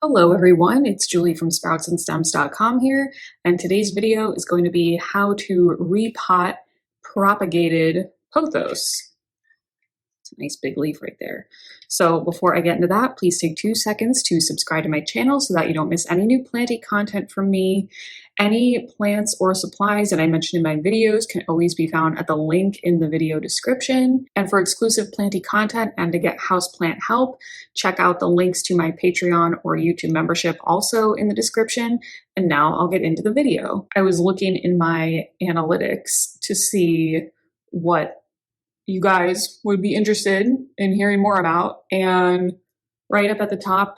Hello everyone, it's Julie from sproutsandstems.com here, and today's video is going to be how to repot propagated pothos. It's a nice big leaf right there. So before I get into that, please take 2 seconds to subscribe to my channel so that you don't miss any new planting content from me. Any plants or supplies that I mentioned in my videos can always be found at the link in the video description. And for exclusive planting content and to get houseplant help, check out the links to my Patreon or YouTube membership also in the description. And now I'll get into the video. I was looking in my analytics to see what you guys would be interested in hearing more about, and right up at the top,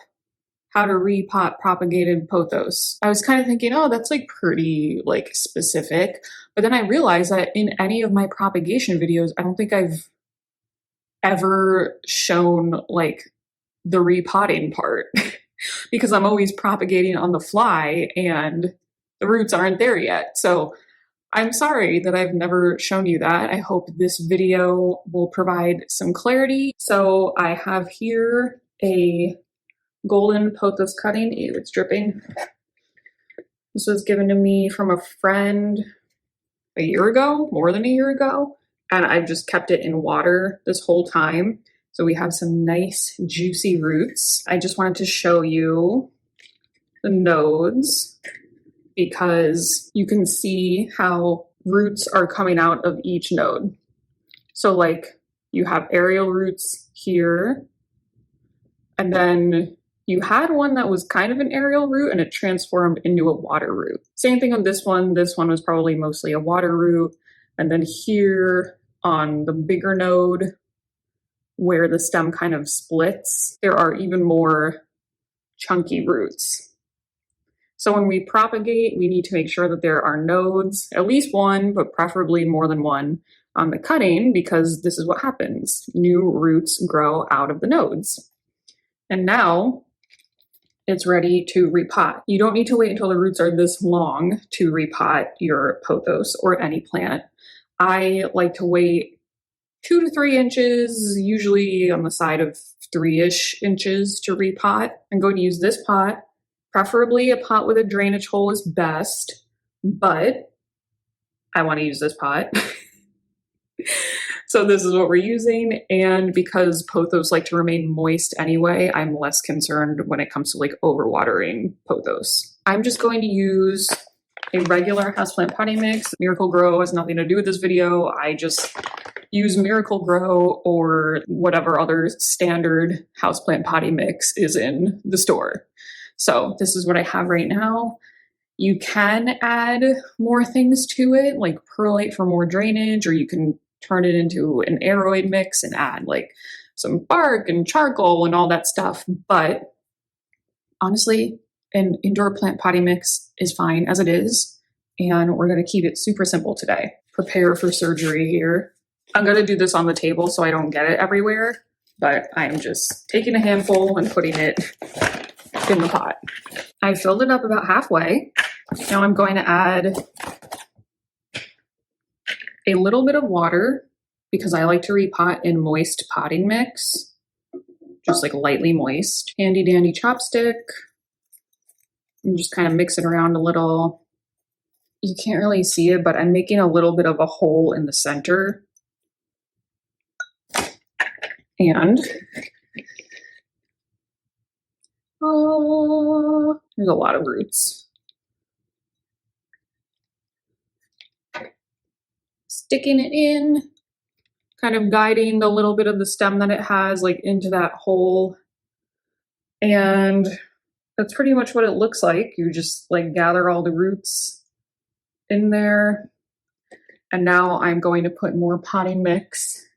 how to repot propagated pothos. I was kind of thinking, oh, that's like pretty like specific, but then I realized that in any of my propagation videos, I don't think I've ever shown like the repotting part because I'm always propagating on the fly and the roots aren't there yet. So I'm sorry that I've never shown you that. I hope this video will provide some clarity. So I have here a golden pothos cutting. Ew, it's dripping. This was given to me from a friend a year ago, more than a year ago, and I've just kept it in water this whole time. So we have some nice juicy roots. I just wanted to show you the nodes, because you can see how roots are coming out of each node. So like you have aerial roots here, and then you had one that was kind of an aerial root and it transformed into a water root. Same thing on this one. This one was probably mostly a water root. And then here on the bigger node where the stem kind of splits, there are even more chunky roots. So when we propagate, we need to make sure that there are nodes, at least one, but preferably more than one, on the cutting, because this is what happens. New roots grow out of the nodes. And now it's ready to repot. You don't need to wait until the roots are this long to repot your pothos or any plant. I like to wait 2 to 3 inches, usually on the side of 3-ish inches to repot. I'm going to use this pot. Preferably a pot with a drainage hole is best, but I want to use this pot. So this is what we're using, and because pothos like to remain moist anyway, I'm less concerned when it comes to like overwatering pothos. I'm just going to use a regular houseplant potting mix. Miracle Grow has nothing to do with this video. I just use Miracle Grow or whatever other standard houseplant potting mix is in the store. So this is what I have right now. You can add more things to it, like perlite for more drainage, or you can turn it into an aeroid mix and add like some bark and charcoal and all that stuff. But honestly, an indoor plant potting mix is fine as it is. And we're going to keep it super simple today. Prepare for surgery here. I'm going to do this on the table so I don't get it everywhere, but I'm just taking a handful and putting it in the pot. I filled it up about halfway. Now I'm going to add a little bit of water because I like to repot in moist potting mix, just like lightly moist. Handy dandy chopstick. And just kind of mix it around a little. You can't really see it, but I'm making a little bit of a hole in the center. And there's a lot of roots. Sticking it in, kind of guiding the little bit of the stem that it has like into that hole. And that's pretty much what it looks like. You just like gather all the roots in there. And now I'm going to put more potting mix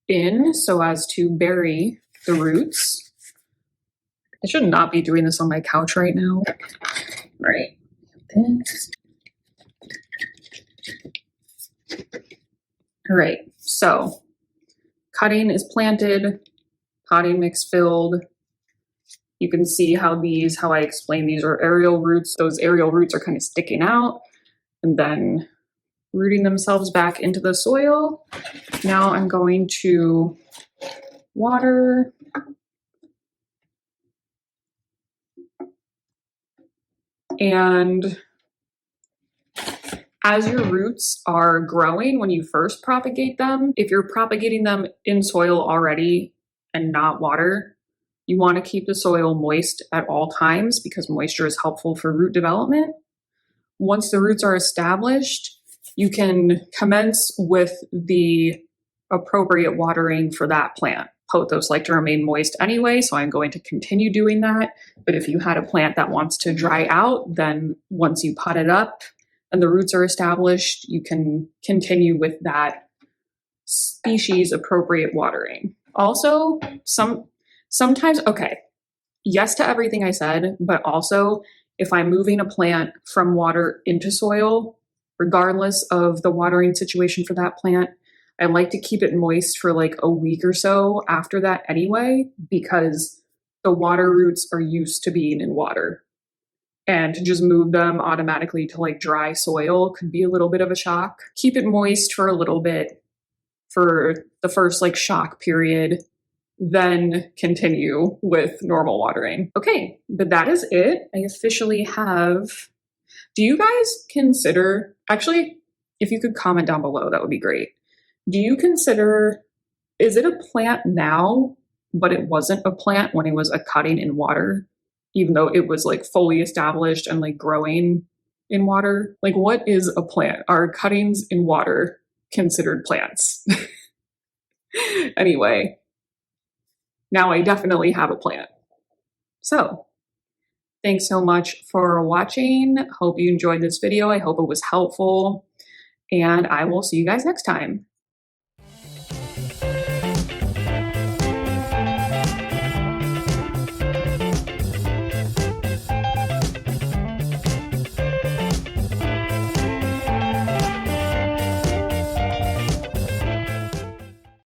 in so as to bury the roots. I should not be doing this on my couch right now. Right. All right, so cutting is planted, potting mix filled. You can see how I explained these are aerial roots. Those aerial roots are kind of sticking out and then rooting themselves back into the soil. Now I'm going to water And as your roots are growing, when you first propagate them, if you're propagating them in soil already and not water, you want to keep the soil moist at all times because moisture is helpful for root development. Once the roots are established, you can commence with the appropriate watering for that plant. Pothos like to remain moist anyway, so I'm going to continue doing that. But if you had a plant that wants to dry out, then once you pot it up and the roots are established, you can continue with that species appropriate watering. Also, sometimes, okay, yes to everything I said, but also if I'm moving a plant from water into soil, regardless of the watering situation for that plant, I like to keep it moist for like a week or so after that anyway, because the water roots are used to being in water. And to just move them automatically to like dry soil could be a little bit of a shock. Keep it moist for a little bit for the first like shock period, then continue with normal watering. Okay, but that is it. I officially have. Do you guys consider, actually, if you could comment down below, that would be great. Do you consider, is it a plant now, but it wasn't a plant when it was a cutting in water, even though it was like fully established and like growing in water? Like, what is a plant? Are cuttings in water considered plants? Anyway, now I definitely have a plant. So thanks so much for watching. Hope you enjoyed this video. I hope it was helpful, and I will see you guys next time.